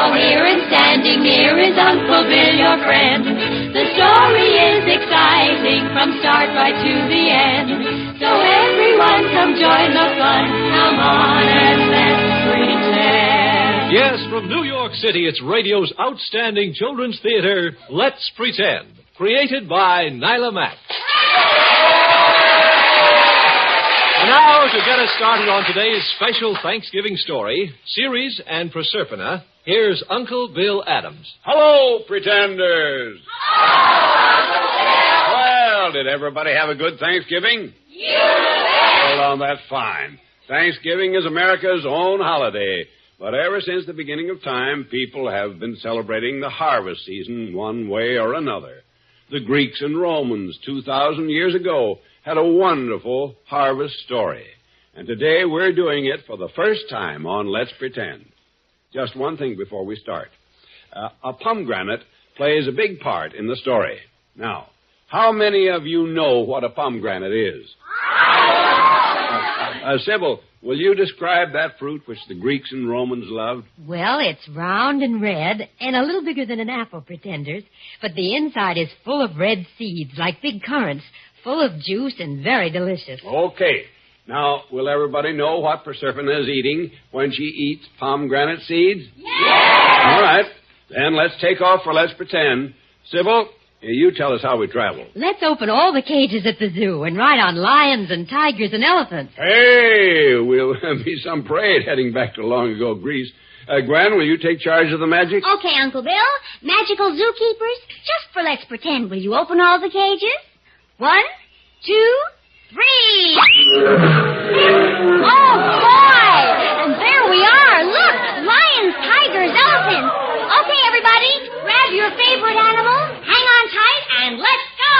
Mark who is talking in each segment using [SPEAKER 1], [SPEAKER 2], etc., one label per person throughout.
[SPEAKER 1] all here and standing near is Uncle Bill, your friend. The story is exciting from start right to the end. So everyone come join the fun. Come on and let's pretend.
[SPEAKER 2] Yes, from New York City, it's radio's outstanding children's theater, Let's Pretend, created by Nyla Mack. And now, to get us started on today's special Thanksgiving story, Ceres and Proserpina, here's Uncle Bill Adams.
[SPEAKER 3] Hello, pretenders. Well, did everybody have a good Thanksgiving? Well, that's fine. Thanksgiving is America's own holiday. But ever since the beginning of time, people have been celebrating the harvest season one way or another. The Greeks and Romans 2,000 years ago had a wonderful harvest story. And today we're doing it for the first time on Let's Pretend. Just one thing before we start. A pomegranate plays a big part in the story. Now, how many of you know what a pomegranate is? Sybil, will you describe that fruit which the Greeks and Romans loved?
[SPEAKER 4] Well, it's round and red and a little bigger than an apple, pretenders. But the inside is full of red seeds, like big currants, full of juice and very delicious.
[SPEAKER 3] Okay. Now, will everybody know what Proserpina is eating when she eats pomegranate seeds?
[SPEAKER 1] Yeah!
[SPEAKER 3] All right. Then let's take off for Let's Pretend. Sybil, you tell us how we travel.
[SPEAKER 4] Let's open all the cages at the zoo and ride on lions and tigers and elephants.
[SPEAKER 3] Hey, we'll be some parade heading back to long ago Greece. Gran, will you take charge of the magic?
[SPEAKER 5] Okay, Uncle Bill. Magical zookeepers, just for Let's Pretend, will you open all the cages? 1, 2, 3. Oh, boy! And there we are. Look, lions, tigers, elephants. Okay, everybody, grab your favorite animal, hang on tight, and let's go!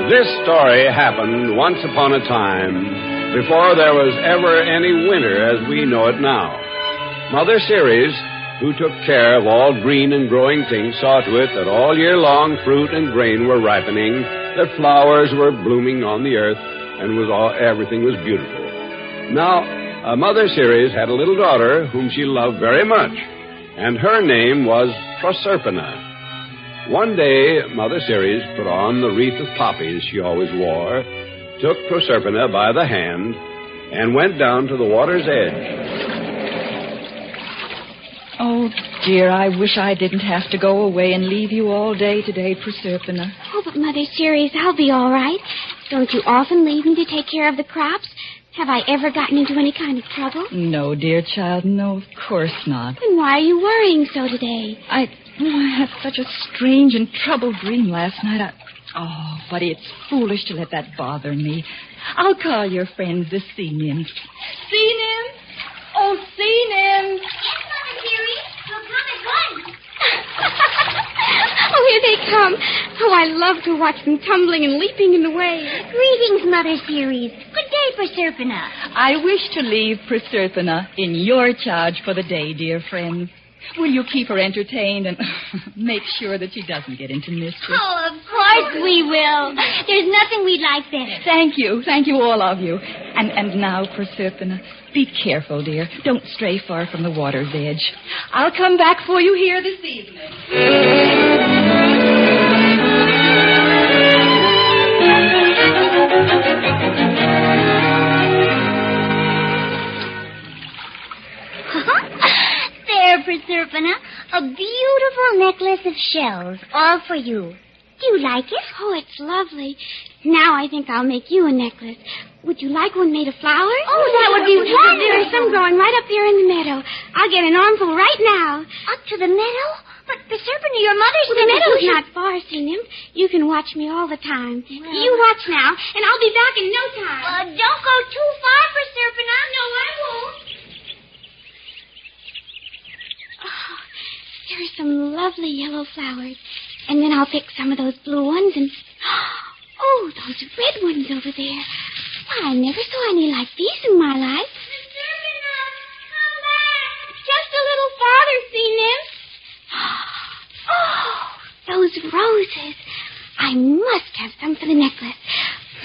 [SPEAKER 3] This story happened once upon a time, before there was ever any winter as we know it now. Mother Ceres, who took care of all green and growing things, saw to it that all year long fruit and grain were ripening, that flowers were blooming on the earth, and everything was beautiful. Now, Mother Ceres had a little daughter whom she loved very much, and her name was Proserpina. One day, Mother Ceres put on the wreath of poppies she always wore, took Proserpina by the hand, and went down to the water's edge.
[SPEAKER 6] Oh, dear, I wish I didn't have to go away and leave you all day today, Proserpina.
[SPEAKER 5] Oh, but Mother Ceres, I'll be all right. Don't you often leave me to take care of the crops? Have I ever gotten into any kind of trouble?
[SPEAKER 6] No, dear child, no, of course not.
[SPEAKER 5] Then why are you worrying so today?
[SPEAKER 6] I had such a strange and troubled dream last night. Oh, but it's foolish to let that bother me. I'll call your friends the sea nymphs. Sea nymphs? Oh, sea nymphs!
[SPEAKER 5] Yes, Mother Ceres. We'll come at once. Oh, here they come. Oh, I love to watch them tumbling and leaping in the waves. Greetings, Mother Ceres. Good day, Proserpina.
[SPEAKER 6] I wish to leave Proserpina in your charge for the day, dear friends. Will you keep her entertained and make sure that she doesn't get into mischief?
[SPEAKER 5] Oh, of course we will. There's nothing we'd like better.
[SPEAKER 6] Thank you, all of you. And now, Proserpina, be careful, dear. Don't stray far from the water's edge. I'll come back for you here this evening.
[SPEAKER 5] Proserpina, a beautiful necklace of shells, all for you. Do you like it? Oh, it's lovely. Now I think I'll make you a necklace. Would you like one made of flowers? Oh, that would be wonderful. There's some growing right up here in the meadow. I'll get an armful right now. Up to the meadow? But, Proserpina, your mother's the meadow's not far, see, Nymph. You can watch me all the time. Well, you watch now, and I'll be back in no time. Don't go too far, Proserpina. No, I won't. Oh, there are some lovely yellow flowers. And then I'll pick some of those blue ones and... Oh, those red ones over there. Why, I never saw any like these in my life. Proserpina, come back. Just a little farther, see, Nymph. Oh, those roses. I must have some for the necklace.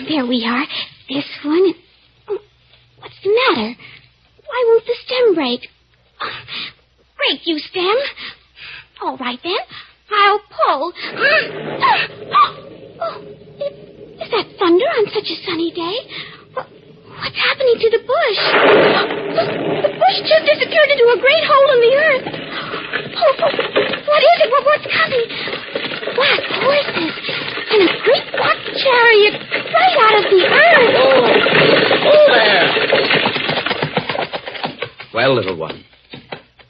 [SPEAKER 5] There we are. This one. Oh, what's the matter? Why won't the stem break? Oh, break, you stem. All right, then. I'll pull. Is that thunder on such a sunny day? What's happening to the bush? The bush just disappeared into a great hole in the earth. What is it? What's coming? Black horses and a great black chariot right out of the earth.
[SPEAKER 3] Oh, there. Well, little one,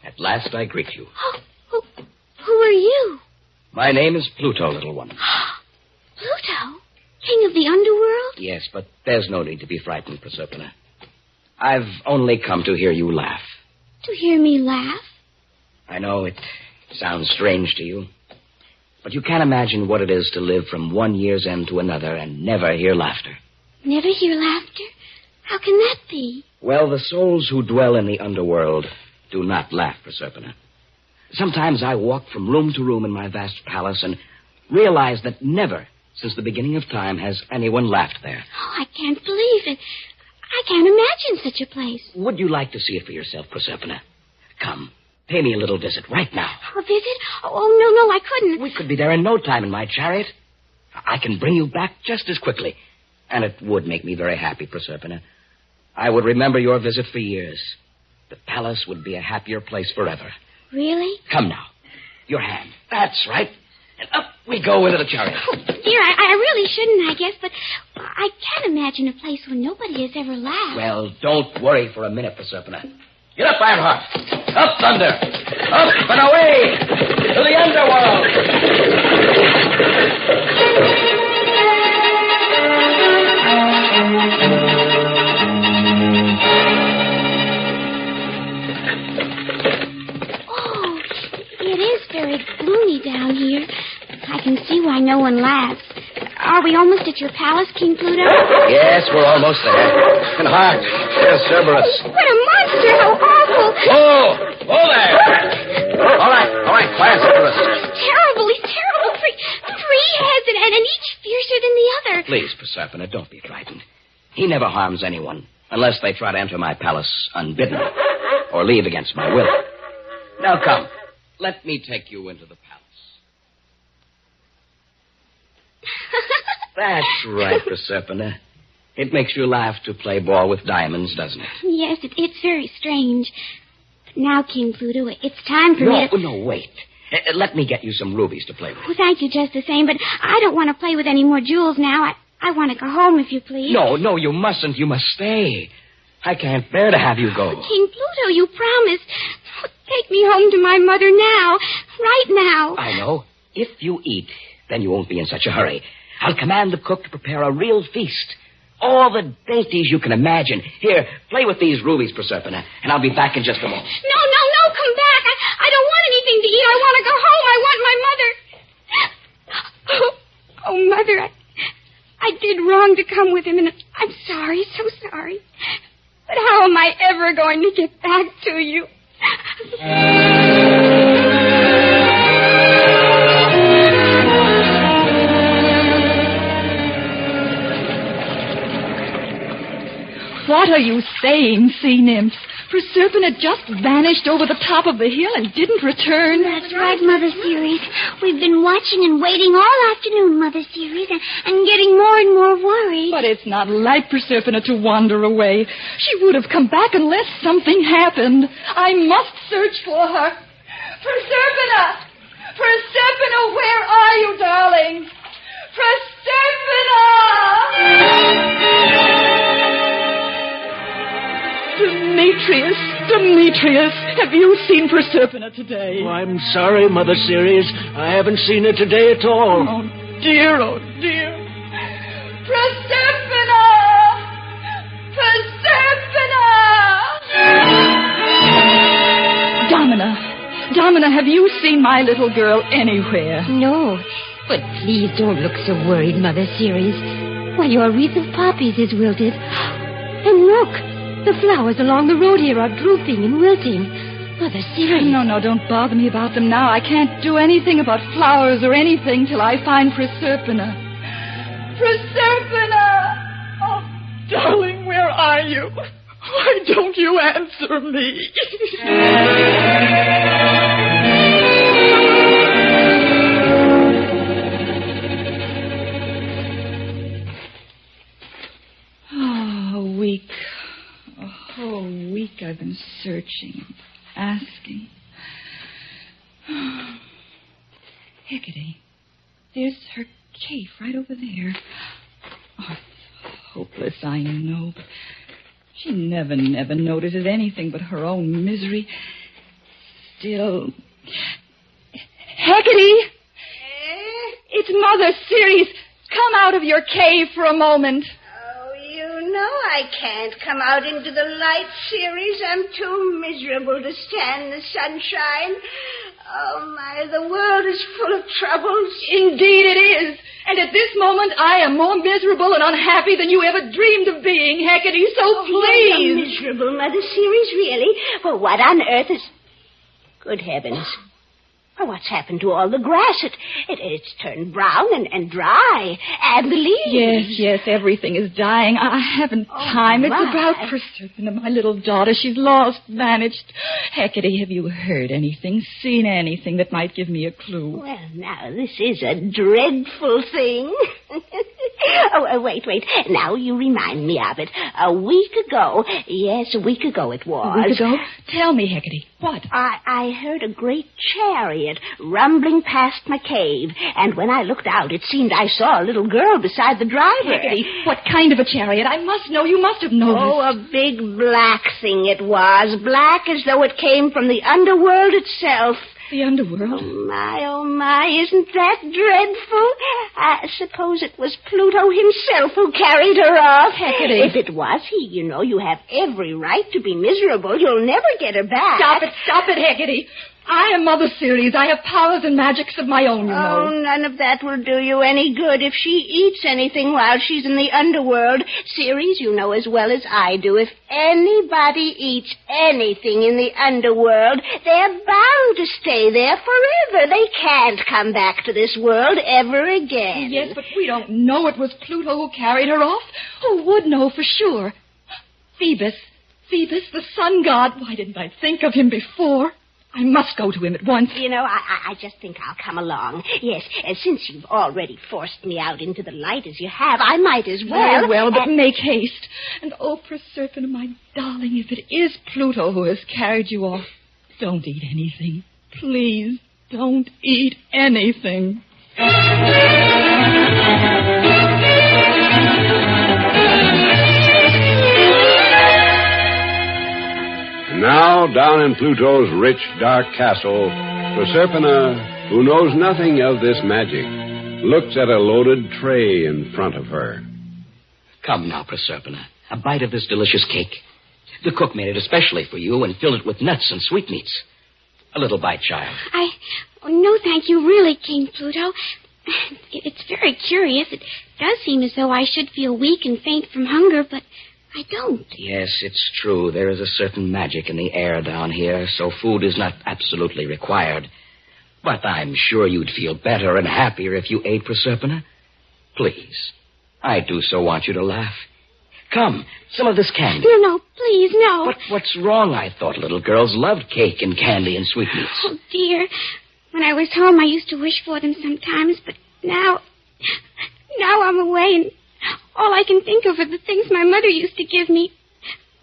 [SPEAKER 3] at last I greet you.
[SPEAKER 5] Who are you?
[SPEAKER 7] My name is Pluto, little one.
[SPEAKER 5] Pluto? King of the underworld?
[SPEAKER 7] Yes, but there's no need to be frightened, Proserpina. I've only come to hear you laugh.
[SPEAKER 5] To hear me laugh?
[SPEAKER 7] I know it sounds strange to you, but you can't imagine what it is to live from one year's end to another and never hear laughter.
[SPEAKER 5] Never hear laughter? How can that be?
[SPEAKER 7] Well, the souls who dwell in the underworld do not laugh, Proserpina. Sometimes I walk from room to room in my vast palace and realize that never since the beginning of time has anyone laughed there.
[SPEAKER 5] Oh, I can't believe it. I can't imagine such a place.
[SPEAKER 7] Would you like to see it for yourself, Proserpina? Come, pay me a little visit right now.
[SPEAKER 5] A visit? Oh, no, I couldn't.
[SPEAKER 7] We could be there in no time in my chariot. I can bring you back just as quickly. And it would make me very happy, Proserpina. I would remember your visit for years. The palace would be a happier place forever.
[SPEAKER 5] Really?
[SPEAKER 7] Come now. Your hand. That's right. And up we go into the chariot.
[SPEAKER 5] Oh, dear, I really shouldn't, I guess, but I can't imagine a place where nobody has ever laughed.
[SPEAKER 7] Well, don't worry for a minute, Proserpina. Get up, Ironheart. Up, Thunder. Up and away to the underworld.
[SPEAKER 5] Very gloomy down here. I can see why no one laughs. Are we almost at your palace, King Pluto?
[SPEAKER 7] Yes, we're almost there. And Hart, there's Cerberus.
[SPEAKER 5] What a monster! How awful!
[SPEAKER 7] Whoa! Whoa there! All right, quiet, Cerberus.
[SPEAKER 5] He's terrible. Three heads and each fiercer than the other.
[SPEAKER 7] Please, Proserpina, don't be frightened. He never harms anyone unless they try to enter my palace unbidden or leave against my will. Now come. Let me take you into the palace. That's right, Proserpina. It makes you laugh to play ball with diamonds, doesn't it?
[SPEAKER 5] Yes, it's very strange. But now, King Pluto, it's time for me to...
[SPEAKER 7] No, wait. Let me get you some rubies to play with.
[SPEAKER 5] Oh, thank you just the same, but I don't want to play with any more jewels now. I want to go home, if you please.
[SPEAKER 7] No, you mustn't. You must stay. I can't bear to have you go.
[SPEAKER 5] King Pluto, you promised. Take me home to my mother now. Right now.
[SPEAKER 7] I know. If you eat, then you won't be in such a hurry. I'll command the cook to prepare a real feast. All the dainties you can imagine. Here, play with these rubies, Proserpina, and I'll be back in just a moment.
[SPEAKER 5] No, come back. I don't want anything to eat. I want to go home. I want my mother. Oh, Mother, I did wrong to come with him, and I'm sorry, so sorry. But how am I ever going to get back to you?
[SPEAKER 6] What are you saying, sea nymphs? Proserpina just vanished over the top of the hill and didn't return.
[SPEAKER 5] That's right, Mother Ceres. We've been watching and waiting all afternoon, Mother Ceres, and getting more and more worried.
[SPEAKER 6] But it's not like Proserpina to wander away. She would have come back unless something happened. I must search for her. Proserpina! Proserpina, where are you, darling? Proserpina! Demetrius, have you seen Proserpina today?
[SPEAKER 8] Oh, I'm sorry, Mother Ceres. I haven't seen her today at all.
[SPEAKER 6] Oh, dear. Proserpina! Domina, have you seen my little girl anywhere?
[SPEAKER 4] No, but please don't look so worried, Mother Ceres. Why, your wreath of poppies is wilted. And look! The flowers along the road here are drooping and wilting. Mother Ceres.
[SPEAKER 6] No, don't bother me about them now. I can't do anything about flowers or anything till I find Proserpina. Proserpina! Oh, darling, where are you? Why don't you answer me? A whole week I've been searching, asking. Hecate, there's her cave right over there. Oh, it's hopeless, I know, but she never notices anything but her own misery. Still... Hecate! It's Mother Ceres. Come out of your cave for a moment.
[SPEAKER 9] No, I can't come out into the light, Ceres. I'm too miserable to stand the sunshine. Oh, my, the world is full of troubles.
[SPEAKER 6] Indeed it is. And at this moment, I am more miserable and unhappy than you ever dreamed of being, Hecate, so please.
[SPEAKER 9] You're miserable, Mother Ceres, really? Well, what on earth is... Good heavens. Oh, what's happened to all the grass? It's turned brown and dry. And the leaves.
[SPEAKER 6] Yes, everything is dying. I haven't time. It's about Proserpina, my little daughter. She's lost, vanished. Hecate, have you heard anything, seen anything that might give me a clue?
[SPEAKER 9] Well, now, this is a dreadful thing. Wait. Now you remind me of it. A week ago. Yes, a week ago it was.
[SPEAKER 6] A week ago? Tell me, Hecate. What?
[SPEAKER 9] I heard a great chariot rumbling past my cave, and when I looked out, it seemed I saw a little girl beside the driver.
[SPEAKER 6] Hecate, what kind of a chariot? I must know. You must have noticed.
[SPEAKER 9] Oh, a big black thing it was. Black as though it came from the underworld itself.
[SPEAKER 6] The underworld?
[SPEAKER 9] Oh, my, isn't that dreadful? I suppose it was Pluto himself who carried her off.
[SPEAKER 6] Hecate.
[SPEAKER 9] If it was he, you have every right to be miserable. You'll never get her back.
[SPEAKER 6] Stop it, Hecate. I am Mother Ceres. I have powers and magics of my own, you know.
[SPEAKER 9] Oh, none of that will do you any good if she eats anything while she's in the underworld. Ceres, you know as well as I do, if anybody eats anything in the underworld, they're bound to stay there forever. They can't come back to this world ever again.
[SPEAKER 6] Yes, but we don't know it was Pluto who carried her off. Who would know for sure? Phoebus, the sun god. Why didn't I think of him before? I must go to him at once.
[SPEAKER 9] I just think I'll come along. Yes, since you've already forced me out into the light as you have, I might as well.
[SPEAKER 6] Very well, but make haste. And, Proserpina, my darling, if it is Pluto who has carried you off, don't eat anything. Please, don't eat anything.
[SPEAKER 3] Now, down in Pluto's rich, dark castle, Proserpina, who knows nothing of this magic, looks at a loaded tray in front of her.
[SPEAKER 7] Come now, Proserpina, a bite of this delicious cake. The cook made it especially for you and filled it with nuts and sweetmeats. A little bite, child.
[SPEAKER 5] No, thank you, really, King Pluto. It's very curious. It does seem as though I should feel weak and faint from hunger, but I don't.
[SPEAKER 7] Yes, it's true. There is a certain magic in the air down here, so food is not absolutely required. But I'm sure you'd feel better and happier if you ate, Proserpina. Please, I do so want you to laugh. Come, some of this candy.
[SPEAKER 5] No, please, no.
[SPEAKER 7] But what's wrong? I thought little girls loved cake and candy and sweetmeats.
[SPEAKER 5] Oh, dear. When I was home, I used to wish for them sometimes, but now I'm away, and all I can think of are the things my mother used to give me.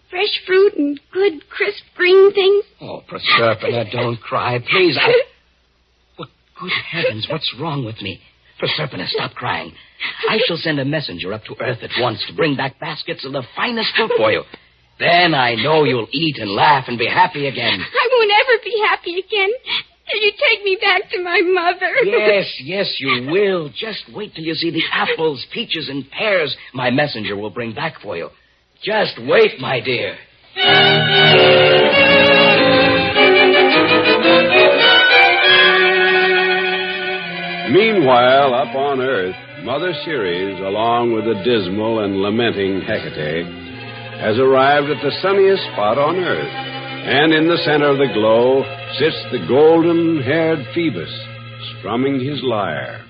[SPEAKER 5] Fresh fruit and good, crisp, green things.
[SPEAKER 7] Oh, Proserpina, don't cry, please. Well, good heavens, what's wrong with me? Proserpina, stop crying. I shall send a messenger up to Earth at once to bring back baskets of the finest fruit for you. Then I know you'll eat and laugh and be happy again.
[SPEAKER 5] I won't ever be happy again till you take me back to my mother.
[SPEAKER 7] Yes, you will. Just wait till you see the apples, peaches, and pears my messenger will bring back for you. Just wait, my dear.
[SPEAKER 3] Meanwhile, up on Earth, Mother Ceres, along with the dismal and lamenting Hecate, has arrived at the sunniest spot on Earth, And in the center of the glow sits the golden-haired Phoebus, strumming his lyre.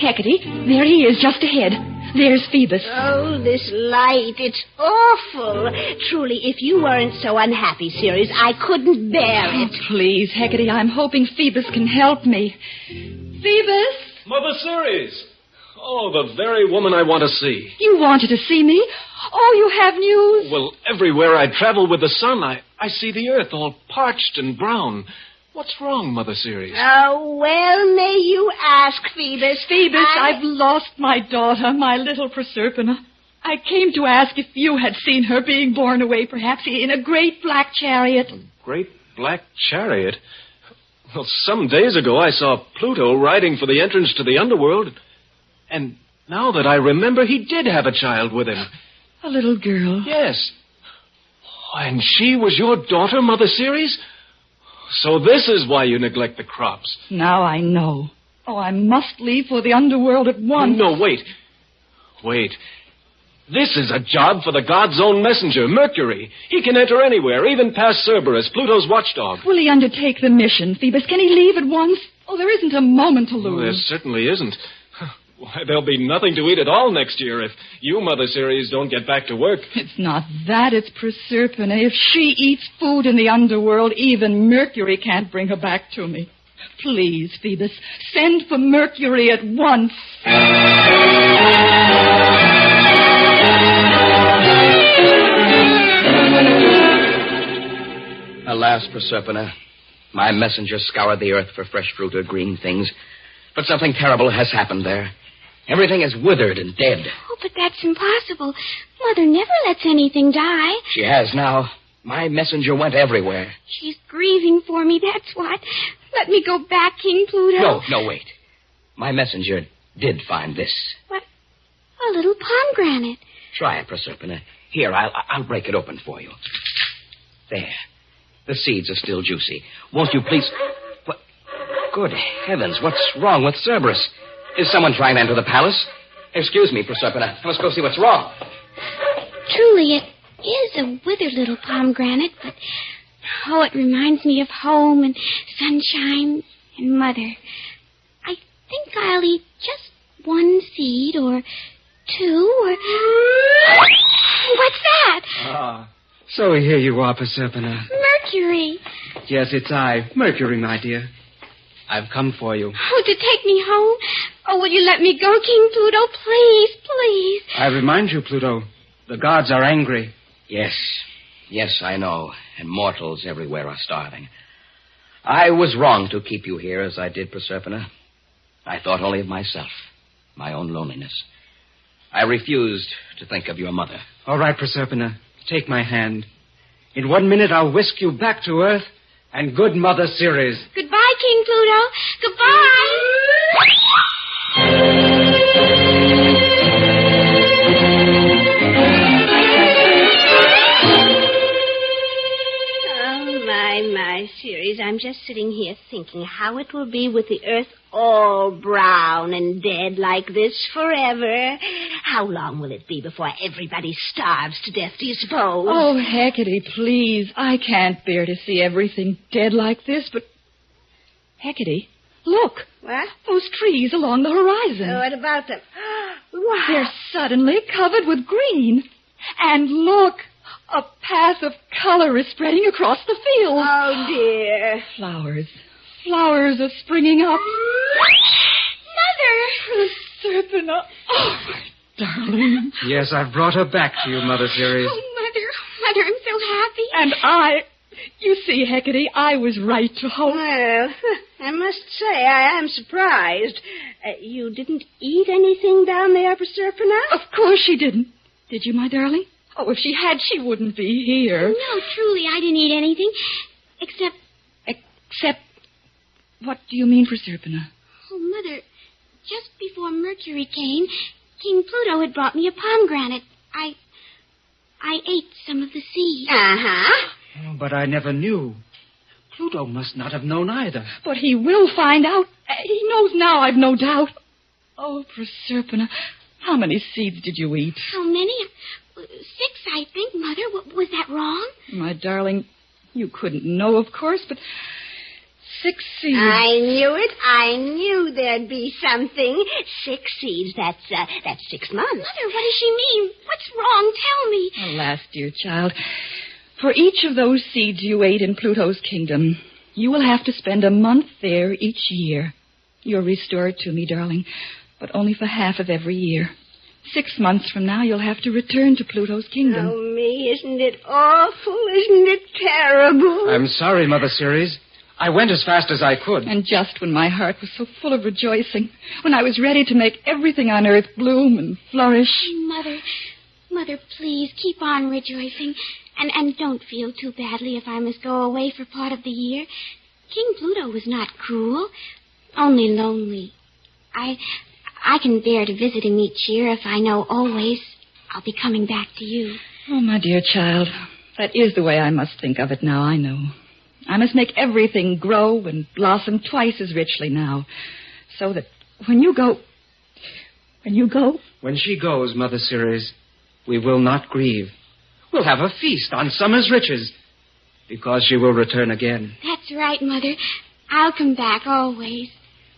[SPEAKER 6] Hecate, there he is, just ahead. There's Phoebus.
[SPEAKER 9] Oh, this light. It's awful. Truly, if you weren't so unhappy, Ceres, I couldn't bear it.
[SPEAKER 6] Oh, please, Hecate, I'm hoping Phoebus can help me. Phoebus?
[SPEAKER 2] Mother Ceres! Oh, the very woman I want to see.
[SPEAKER 6] You wanted to see me? Oh, you have news?
[SPEAKER 2] Well, everywhere I travel with the sun, I see the earth all parched and brown. What's wrong, Mother Ceres?
[SPEAKER 9] Oh, well, may you ask, Phoebus.
[SPEAKER 6] Phoebus, I've lost my daughter, my little Proserpina. I came to ask if you had seen her being borne away, perhaps, in a great black chariot.
[SPEAKER 2] A great black chariot? Well, some days ago I saw Pluto riding for the entrance to the underworld. And now that I remember, he did have a child with him.
[SPEAKER 6] A little girl.
[SPEAKER 2] Yes. Oh, and she was your daughter, Mother Ceres? So this is why you neglect the crops.
[SPEAKER 6] Now I know. Oh, I must leave for the underworld at once.
[SPEAKER 2] No, wait. Wait. This is a job for the god's own messenger, Mercury. He can enter anywhere, even past Cerberus, Pluto's watchdog.
[SPEAKER 6] Will he undertake the mission, Phoebus? Can he leave at once? Oh, there isn't a moment to lose.
[SPEAKER 2] Well, there certainly isn't. Why, there'll be nothing to eat at all next year if you, Mother Ceres, don't get back to work.
[SPEAKER 6] It's not that, it's Proserpina. If she eats food in the underworld, even Mercury can't bring her back to me. Please, Phoebus, send for Mercury at once.
[SPEAKER 7] Alas, Proserpina, my messenger scoured the earth for fresh fruit or green things, but something terrible has happened there. Everything is withered and dead.
[SPEAKER 5] Oh, but that's impossible. Mother never lets anything die.
[SPEAKER 7] She has now. My messenger went everywhere.
[SPEAKER 5] She's grieving for me, that's what. Let me go back, King Pluto.
[SPEAKER 7] No, wait. My messenger did find this.
[SPEAKER 5] What? A little pomegranate.
[SPEAKER 7] Try it, Proserpina. Here, I'll break it open for you. There. The seeds are still juicy. Won't you please... What? Good heavens, what's wrong with Cerberus? Is someone trying to enter the palace? Excuse me, Proserpina. I must go see what's wrong.
[SPEAKER 5] Truly, it is a withered little pomegranate, but... Oh, it reminds me of home and sunshine and Mother. I think I'll eat just one seed or two or... What's that?
[SPEAKER 10] Ah, so here you are, Proserpina.
[SPEAKER 5] Mercury.
[SPEAKER 10] Yes, it's I, Mercury, my dear. I've come for you.
[SPEAKER 5] Oh, to take me home? Oh, will you let me go, King Pluto? Please, please.
[SPEAKER 10] I remind you, Pluto, the gods are angry.
[SPEAKER 7] Yes, I know. And mortals everywhere are starving. I was wrong to keep you here as I did, Proserpina. I thought only of myself, my own loneliness. I refused to think of your mother.
[SPEAKER 10] All right, Proserpina, take my hand. In 1 minute, I'll whisk you back to Earth and good Mother Ceres.
[SPEAKER 5] Goodbye, King Pluto. Goodbye.
[SPEAKER 9] My, Ceres, I'm just sitting here thinking how it will be with the earth all brown and dead like this forever. How long will it be before everybody starves to death, do you suppose?
[SPEAKER 6] Oh, Hecate, please. I can't bear to see everything dead like this, but... Hecate, look.
[SPEAKER 9] What?
[SPEAKER 6] Those trees along the horizon.
[SPEAKER 9] Oh, what about them? Wow.
[SPEAKER 6] They're suddenly covered with green. And look, a path of color is spreading across the field.
[SPEAKER 9] Oh, dear.
[SPEAKER 6] Flowers are springing up.
[SPEAKER 5] Mother!
[SPEAKER 6] Proserpina. Oh, my darling.
[SPEAKER 10] Yes, I've brought her back to you, Mother Ceres.
[SPEAKER 5] Oh, Mother, I'm so happy.
[SPEAKER 6] And you see, Hecate, I was right to hope.
[SPEAKER 9] Well, I must say I am surprised. You didn't eat anything down there, Proserpina?
[SPEAKER 6] Of course she didn't. Did you, my darling? Oh, if she had, she wouldn't be here.
[SPEAKER 5] No, truly, I didn't eat anything. Except...
[SPEAKER 6] What do you mean, Proserpina?
[SPEAKER 5] Oh, Mother, just before Mercury came, King Pluto had brought me a pomegranate. I ate some of the seeds.
[SPEAKER 9] Uh-huh.
[SPEAKER 10] Oh, but I never knew. Pluto must not have known either.
[SPEAKER 6] But he will find out. He knows now, I've no doubt. Oh, Proserpina, how many seeds did you eat?
[SPEAKER 5] How many? 6, I think, Mother. Was that wrong?
[SPEAKER 6] My darling, you couldn't know, of course, but 6 seeds.
[SPEAKER 9] I knew it. I knew there'd be something. 6 seeds. That's 6 months.
[SPEAKER 5] Mother, what does she mean? What's wrong? Tell me.
[SPEAKER 6] Alas, dear child, for each of those seeds you ate in Pluto's kingdom, you will have to spend a month there each year. You're restored to me, darling, but only for half of every year. 6 months from now, you'll have to return to Pluto's kingdom.
[SPEAKER 9] Oh, me, isn't it awful? Isn't it terrible?
[SPEAKER 10] I'm sorry, Mother Ceres. I went as fast as I could.
[SPEAKER 6] And just when my heart was so full of rejoicing, when I was ready to make everything on earth bloom and flourish.
[SPEAKER 5] Mother, please keep on rejoicing. And don't feel too badly if I must go away for part of the year. King Pluto was not cruel, only lonely. I can bear to visit him each year if I know always I'll be coming back to you.
[SPEAKER 6] Oh, my dear child, that is the way I must think of it now, I know. I must make everything grow and blossom twice as richly now, so that when you go...
[SPEAKER 10] When she goes, Mother Ceres, we will not grieve. We'll have a feast on summer's riches, because she will return again.
[SPEAKER 5] That's right, Mother. I'll come back always.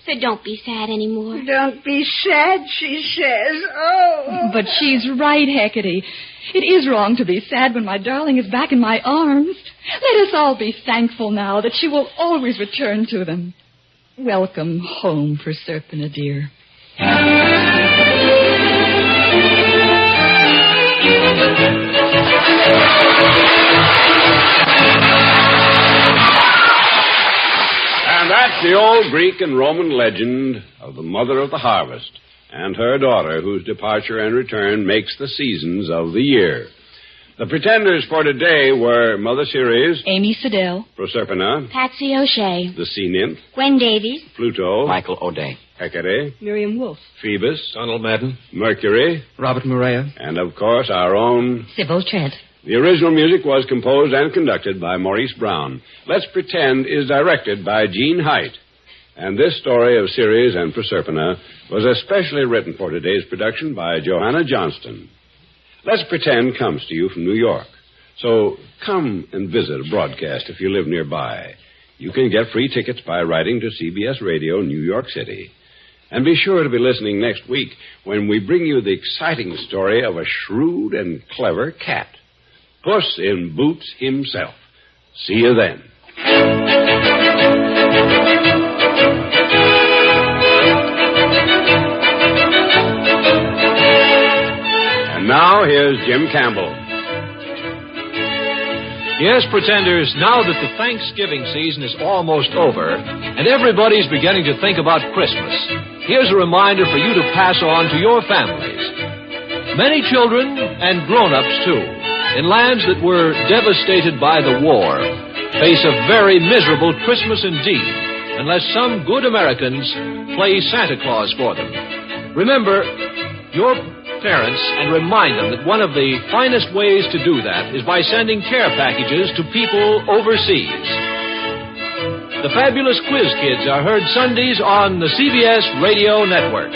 [SPEAKER 5] So don't be sad anymore.
[SPEAKER 9] Don't be sad, she says. Oh.
[SPEAKER 6] But she's right, Hecate. It is wrong to be sad when my darling is back in my arms. Let us all be thankful now that she will always return to them. Welcome home, Proserpina, dear.
[SPEAKER 3] And that's the old Greek and Roman legend of the mother of the harvest and her daughter whose departure and return makes the seasons of the year. The pretenders for today were Mother Ceres,
[SPEAKER 6] Amy Siddell,
[SPEAKER 3] Proserpina,
[SPEAKER 4] Patsy O'Shea,
[SPEAKER 3] the Sea Nymph,
[SPEAKER 4] Gwen Davies,
[SPEAKER 3] Pluto,
[SPEAKER 7] Michael O'Day,
[SPEAKER 3] Hecate,
[SPEAKER 6] Miriam Wolfe,
[SPEAKER 3] Phoebus,
[SPEAKER 2] Donald Madden,
[SPEAKER 3] Mercury,
[SPEAKER 10] Robert Morea.
[SPEAKER 3] and, of course, our own...
[SPEAKER 4] Sybil Trent.
[SPEAKER 3] The original music was composed and conducted by Maurice Brown. Let's Pretend is directed by Gene Height. And this story of Ceres and Proserpina was especially written for today's production by Johanna Johnston. Let's Pretend comes to you from New York. So come and visit a broadcast if you live nearby. You can get free tickets by writing to CBS Radio, New York City. And be sure to be listening next week when we bring you the exciting story of a shrewd and clever cat. Puss in Boots himself. See you then. And now, here's Jim Campbell.
[SPEAKER 2] Yes, pretenders, now that the Thanksgiving season is almost over and everybody's beginning to think about Christmas, here's a reminder for you to pass on to your families. Many children and grown-ups, too, in lands that were devastated by the war, face a very miserable Christmas indeed, unless some good Americans play Santa Claus for them. Remember your parents and remind them that one of the finest ways to do that is by sending care packages to people overseas. The Fabulous Quiz Kids are heard Sundays on the CBS Radio Network.